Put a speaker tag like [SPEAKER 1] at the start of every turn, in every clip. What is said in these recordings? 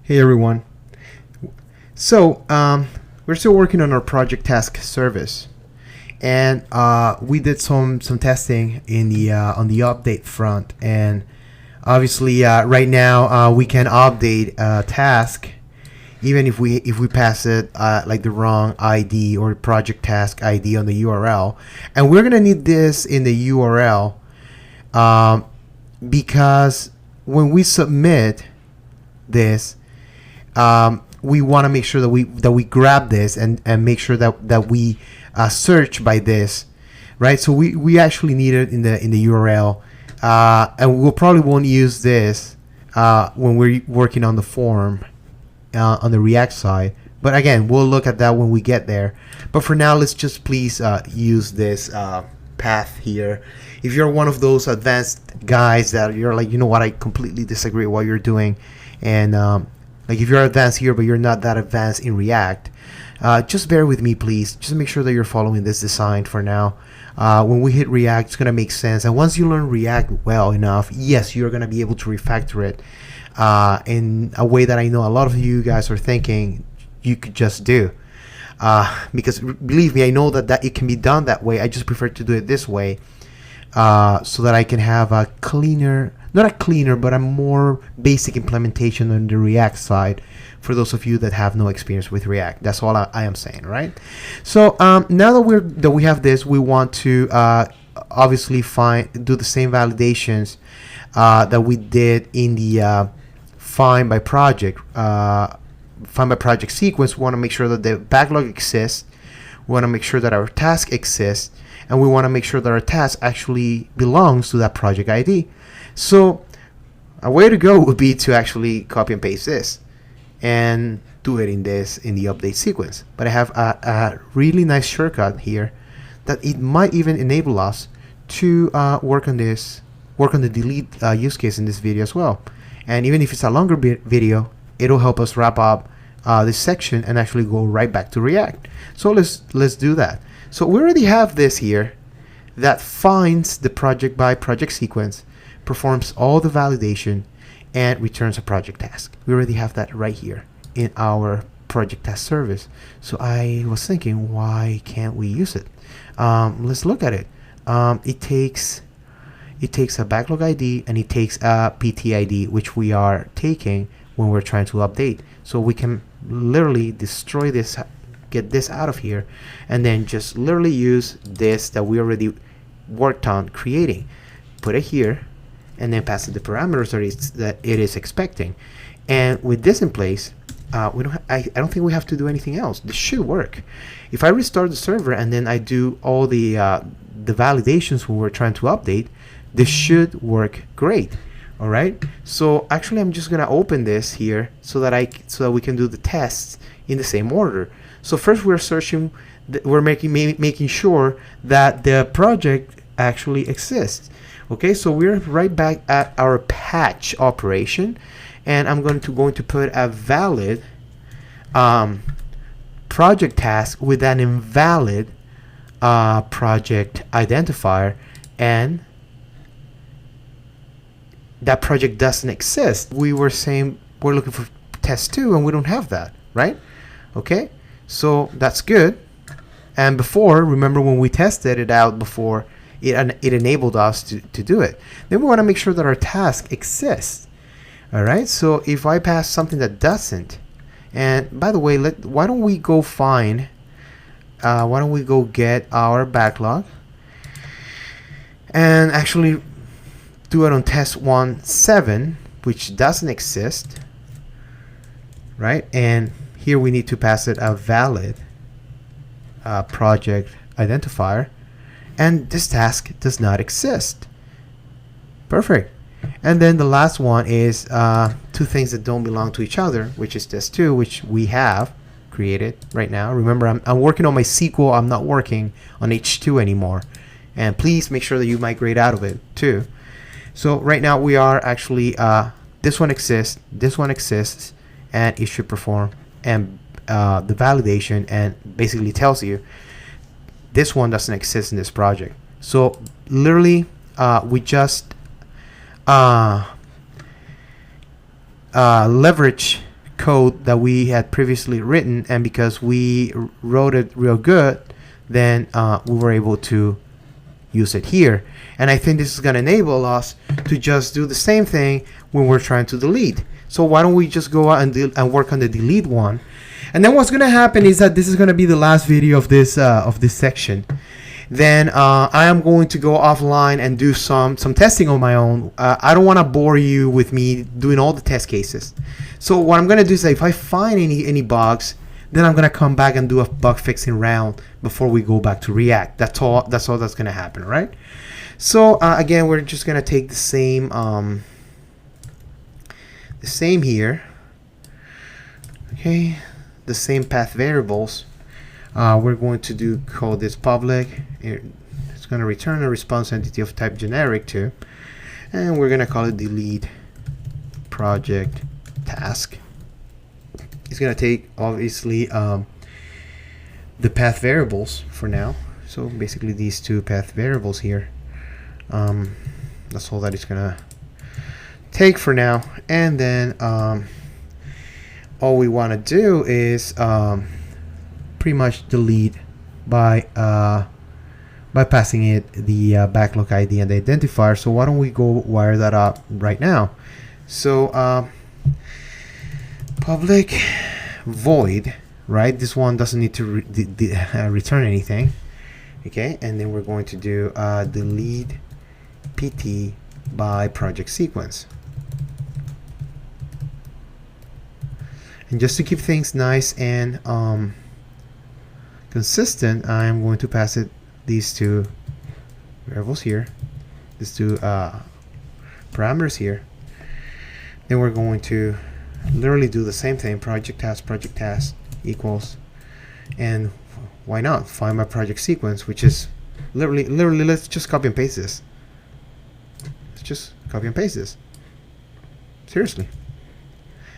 [SPEAKER 1] Hey everyone. So we're still working on our project task service, and we did some testing in the on the update front, and obviously right now we can update a task even if we pass it like the wrong ID or project task ID on the URL, and we're gonna need this in the URL because when we submit this, we want to make sure that we grab this and make sure that we search by this, right? So we actually need it in the URL, and we'll probably won't use this when we're working on the form on the React side. But again, we'll look at that when we get there. But for now, let's just please use this path here. If you're one of those advanced guys that you're like, you know what, I completely disagree with what you're doing, and like if you're advanced here but you're not that advanced in React, just bear with me, please. Just make sure that you're following this design for now. When we hit React, it's going to make sense, and once you learn React well enough, yes, you're going to be able to refactor it in a way that I know a lot of you guys are thinking you could just do. Because believe me, I know that it can be done that way. I just prefer to do it this way, so that I can have a cleaner, not a cleaner, but a more basic implementation on the React side for those of you that have no experience with React. That's all I am saying, right? So now that we have this, we want to obviously do the same validations that we did in the find by project sequence. We want to make sure that the backlog exists. We want to make sure that our task exists, and we want to make sure that our task actually belongs to that project ID. So a way to go would be to actually copy and paste this and do it in the update sequence. But I have a really nice shortcut here that it might even enable us to work on the delete use case in this video as well. And even if it's a longer video, it'll help us wrap up this section and actually go right back to React. So let's do that. So we already have this here that finds the project by project sequence, performs all the validation, and returns a project task. We already have that right here in our project task service. So I was thinking, why can't we use it? Let's look at it. It takes a backlog ID and it takes a PT ID, which we are taking when we're trying to update. So we can literally destroy this, get this out of here, and then just literally use this that we already worked on creating, put it here, and then pass it the parameters that it is expecting. And with this in place, I don't think we have to do anything else. This should work. If I restart the server and then I do all the validations when we're trying to update, this should work great. All right. So actually, I'm just gonna open this here so that we can do the tests in the same order. So first, we're searching. We're making sure that the project actually exists. Okay, so we're right back at our patch operation, and I'm going to put a valid project task with an invalid project identifier, and that project doesn't exist. We were saying we're looking for test 2 and we don't have that, right? Okay, so that's good. And before, remember when we tested it out before, it enabled us to do it. Then we want to make sure that our task exists. All right, so if I pass something that doesn't, and by the way, why don't we go get our backlog and actually do it on test 1.7, which doesn't exist, right? And here we need to pass it a valid project identifier, and this task does not exist. Perfect. And then the last one is two things that don't belong to each other, which is test 2, which we have created right now. Remember, I'm working on my SQL. I'm not working on H2 anymore. And please make sure that you migrate out of it too. So right now we are actually this one exists, and it should perform and the validation, and basically tells you this one doesn't exist in this project. So literally we just leverage code that we had previously written, and because we wrote it real good, then we were able to use it here. And I think this is going to enable us to just do the same thing when we're trying to delete. So why don't we just go out and work on the delete one. And then what's going to happen is that this is going to be the last video of this section. Then I am going to go offline and do some testing on my own. I don't want to bore you with me doing all the test cases. So what I'm going to do is that if I find any bugs, then I'm going to come back and do a bug fixing round before we go back to React. That's all that's going to happen, right? So again, we're just going to take the same here. Okay, the same path variables. We're going to call this public. It's going to return a response entity of type generic too, and we're going to call it delete project task. It's going to take obviously the path variables for now. So basically these two path variables here. That's all that it's going to take for now. And then all we want to do is pretty much delete by passing it the backlog ID and the identifier. So why don't we go wire that up right now? So public void, right? This one doesn't need to return anything. Okay, and then we're going to do delete pt by project sequence. And just to keep things nice and consistent, I'm going to pass it these two variables here, these two parameters here. Then we're going to literally do the same thing, project task equals, and why not find my project sequence, which is literally let's just copy and paste this. Let's just copy and paste this. Seriously.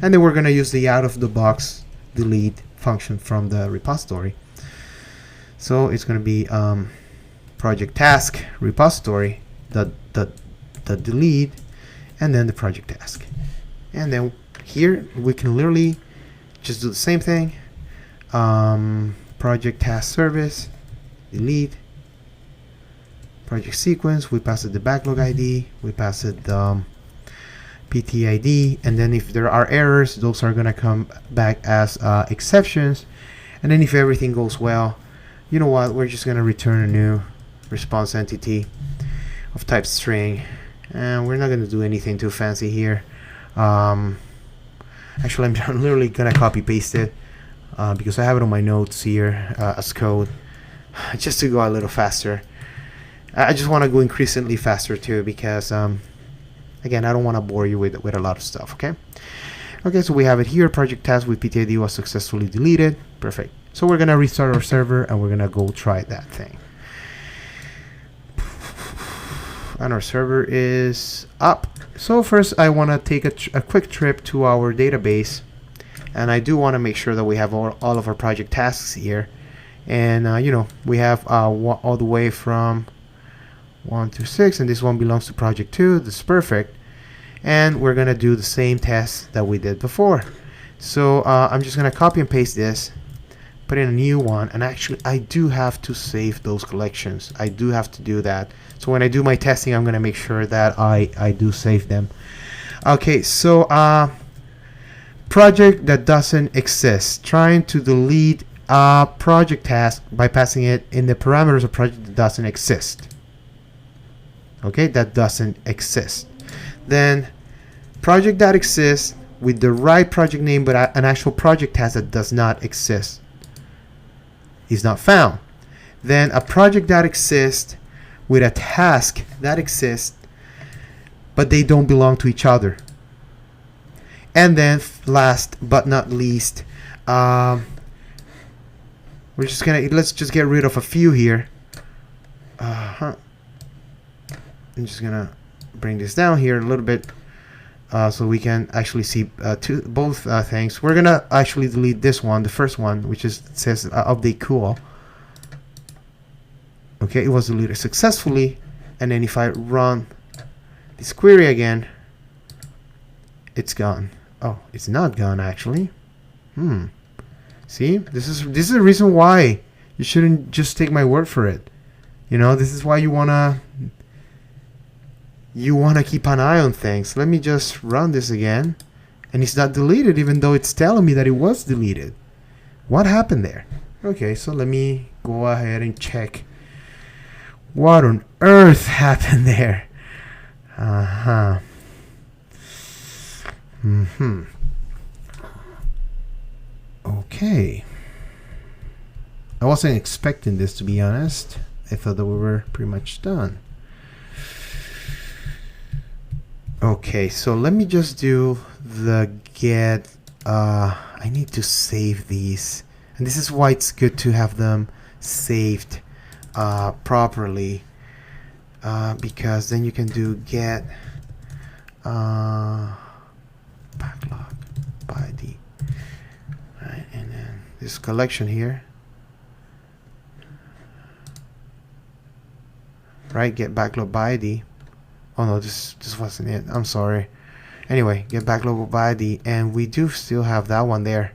[SPEAKER 1] And then we're going to use the out of the box delete function from the repository. So it's going to be project task repository the delete and then the project task. And then here we can literally just do the same thing. Project task service delete project sequence. We pass it the backlog ID. We pass it the PTID, and then if there are errors, those are going to come back as exceptions. And then if everything goes well, you know what, we're just going to return a new response entity of type string, and we're not going to do anything too fancy here. Actually, I'm literally going to copy paste it because I have it on my notes here as code, just to go a little faster. I just want to go increasingly faster too, because again, I don't want to bore you with a lot of stuff. Okay, so we have it here. Project task with PTID was successfully deleted. Perfect. So we're gonna restart our server and we're gonna go try that thing. And our server is up. So first, I want to take a quick trip to our database, and I do want to make sure that we have all of our project tasks here. And you know, we have all the way from 1 to 6, and this one belongs to project 2. This is perfect. And we're gonna do the same test that we did before. So I'm just gonna copy and paste this, put in a new one, and actually I do have to save those collections. I do have to do that. So when I do my testing, I'm gonna make sure that I do save them. Okay, so project that doesn't exist, trying to delete a project task by passing it in the parameters of project that doesn't exist. Okay, that doesn't exist. Then project that exists with the right project name but an actual project task that does not exist is not found. Then a project that exists with a task that exists but they don't belong to each other. And then last but not least, let's just get rid of a few here. I'm just gonna bring this down here a little bit so we can actually see both things. We're gonna actually delete this one, the first one, which says update cool. Okay, it was deleted successfully. And then if I run this query again, it's gone. Oh, it's not gone actually. See, this is the reason why you shouldn't just take my word for it. You know, this is why you wanna keep an eye on things. Let me just run this again, and it's not deleted, even though it's telling me that it was deleted. What happened there? Okay, so let me go ahead and check what on earth happened there. Okay. I wasn't expecting this, to be honest. I thought that we were pretty much done. Okay, so let me just do the get. I need to save these, and this is why it's good to have them saved properly, because then you can do get backlog by ID, right? And then this collection here, right? Get backlog by ID. Oh no, this wasn't it. I'm sorry. Anyway, get backlog by ID, and we do still have that one there.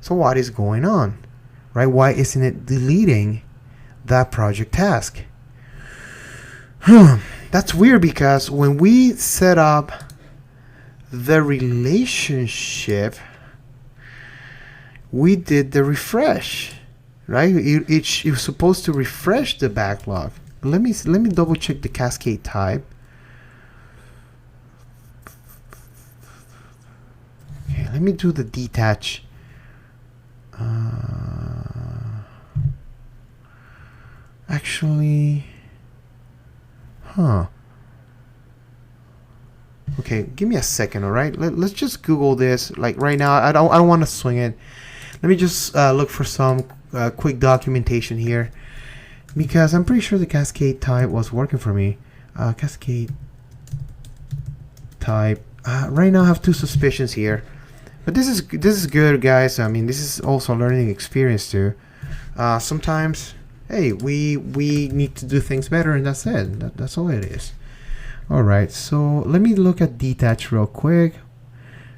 [SPEAKER 1] So what is going on, right? Why isn't it deleting that project task? That's weird, because when we set up the relationship, we did the refresh, right? It was supposed to refresh the backlog. Let me double check the cascade type. Okay, let me do the detach. Actually, okay, give me a second, all right? Let's just Google this. Like right now, I don't want to swing it. Let me just look for some quick documentation here, because I'm pretty sure the cascade type was working for me. Cascade type. Right now, I have two suspicions here, but this is good, guys. I mean, this is also a learning experience too. Sometimes, hey, we need to do things better, and that's it. That's all it is. All right, so let me look at detach real quick.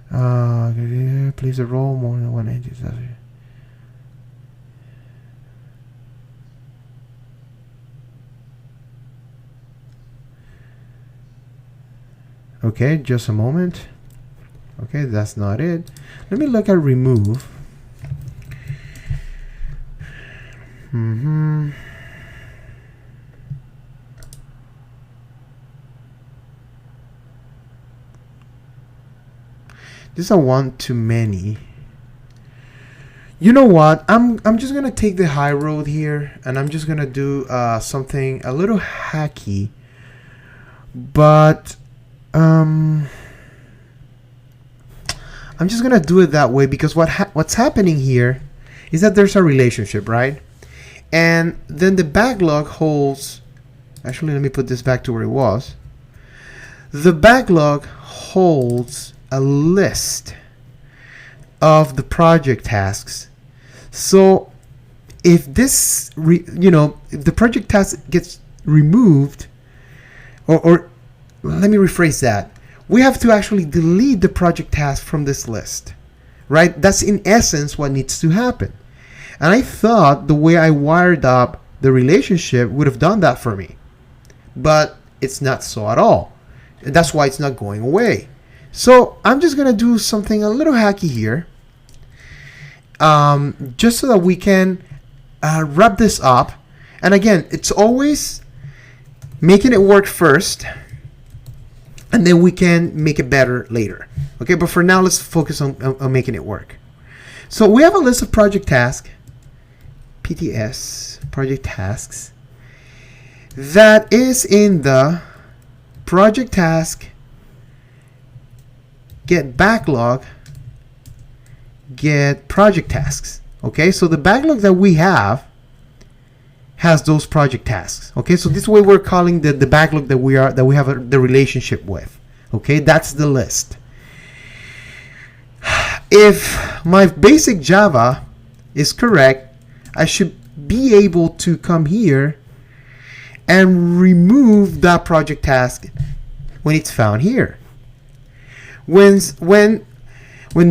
[SPEAKER 1] Plays a role more than one entity. Okay, just a moment. Okay, that's not it. Let me look at remove. This is a one too many. You know what? I'm just gonna take the high road here, and I'm just gonna do something a little hacky, but I'm just gonna do it that way, because what's happening here is that there's a relationship, right? And then the backlog holds. Actually, let me put this back to where it was. The backlog holds a list of the project tasks. So if this, if the project task gets removed, or let me rephrase that. We have to actually delete the project task from this list, right? That's in essence what needs to happen. And I thought the way I wired up the relationship would have done that for me, but it's not so at all. That's why it's not going away. So I'm just gonna do something a little hacky here, just so that we can wrap this up. And again, it's always making it work first, and then we can make it better later. Okay, but for now, let's focus on making it work. So we have a list of project tasks, PTS, project tasks, that is in the project task get backlog, get project tasks. Okay, so the backlog that we have has those project tasks. Okay, so this way we're calling the backlog that we have the relationship with. Okay, that's the list. If my basic Java is correct, I should be able to come here and remove that project task when it's found here. When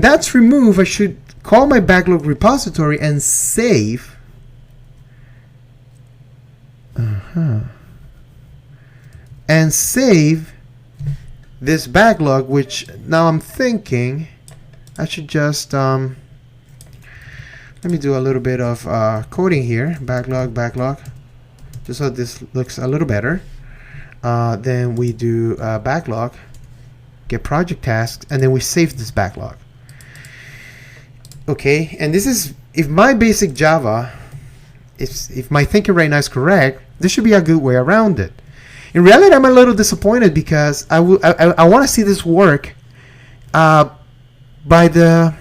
[SPEAKER 1] that's removed, I should call my backlog repository and save. And save this backlog, which now I'm thinking I should just let me do a little bit of coding here. Backlog, just so this looks a little better. Then we do backlog, get project tasks, and then we save this backlog. Okay, and this is, if my basic Java, if my thinking right now is correct, this should be a good way around it. In reality, I'm a little disappointed because I want to see this work by the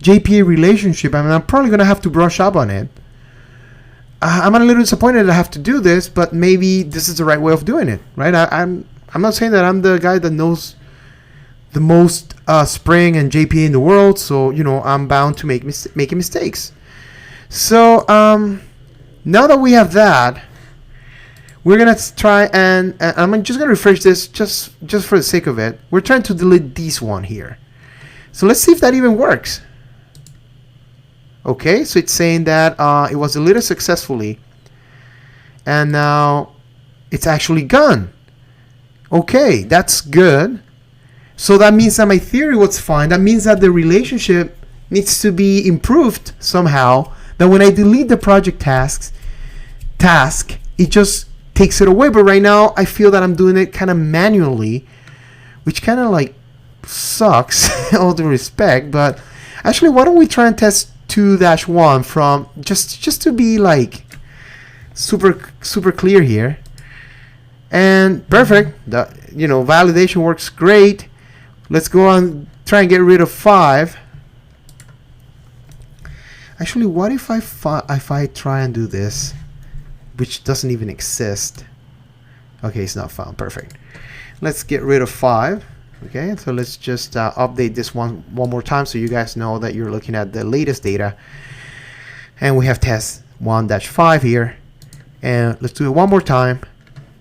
[SPEAKER 1] JPA relationship. I mean, I'm probably going to have to brush up on it. I'm a little disappointed that I have to do this, but maybe this is the right way of doing it, right? I'm not saying that I'm the guy that knows the most Spring and JPA in the world, so you know I'm bound to making mistakes. So now that we have that, we're gonna try and I'm just gonna refresh this just for the sake of it. We're trying to delete this one here. So let's see if that even works. Okay, so it's saying that it was deleted successfully, and now it's actually gone. Okay, that's good. So that means that my theory was fine. That means that the relationship needs to be improved somehow. That when I delete the project task, it just takes it away. But right now, I feel that I'm doing it kind of manually, which kind of like sucks, all due respect. But actually, why don't we try and test 2-1 from just to be like super clear here. And perfect. The validation works great. Let's go on, try and get rid of 5. Actually, what if I try and do this, which doesn't even exist? Okay, it's not found. Perfect. Let's get rid of 5. Okay, so let's just update this one more time so you guys know that you're looking at the latest data. And we have test 1-5 here. And let's do it one more time.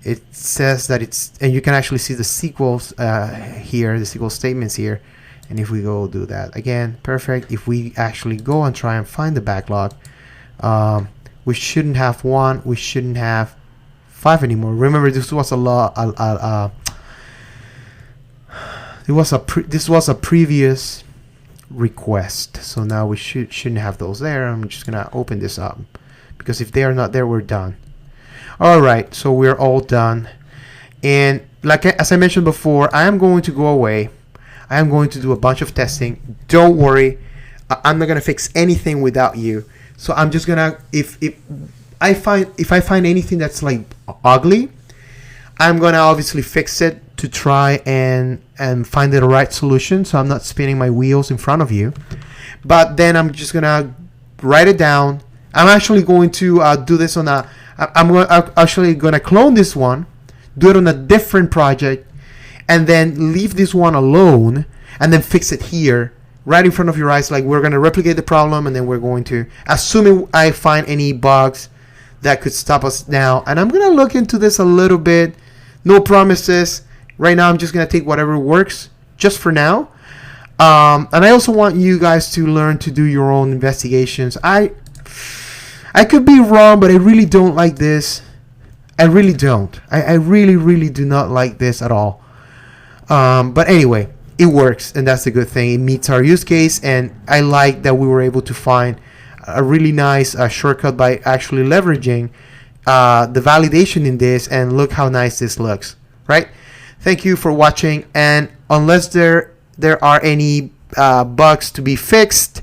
[SPEAKER 1] It says that it's, and you can actually see the SQLs here, the SQL statements here. And if we go do that again, perfect. If we actually go and try and find the backlog, we shouldn't have 1, we shouldn't have 5 anymore. Remember, this was this was a previous request, so now we shouldn't have those there. I'm just gonna open this up because if they are not there, we're done. All right, so we're all done. And as I mentioned before, I am going to go away. I am going to do a bunch of testing. Don't worry, I'm not gonna fix anything without you. So I'm just gonna, if I find anything that's like ugly, I'm gonna obviously fix it to try and find the right solution. So I'm not spinning my wheels in front of you. But then I'm just gonna write it down. I'm actually going to do this on a. I'm actually gonna clone this one, do it on a different project, and then leave this one alone, and then fix it here, right in front of your eyes. Like, we're gonna replicate the problem, and then we're going to, assuming I find any bugs that could stop us now. And I'm gonna look into this a little bit. No promises. Right now, I'm just gonna take whatever works, just for now. And I also want you guys to learn to do your own investigations. I could be wrong, but I really don't like this. I really don't. I really do not like this at all. But anyway, it works, and that's a good thing. It meets our use case, and I like that we were able to find a really nice shortcut by actually leveraging the validation in this, and look how nice this looks, right? Thank you for watching, and unless there are any bugs to be fixed,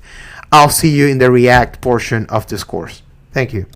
[SPEAKER 1] I'll see you in the React portion of this course. Thank you.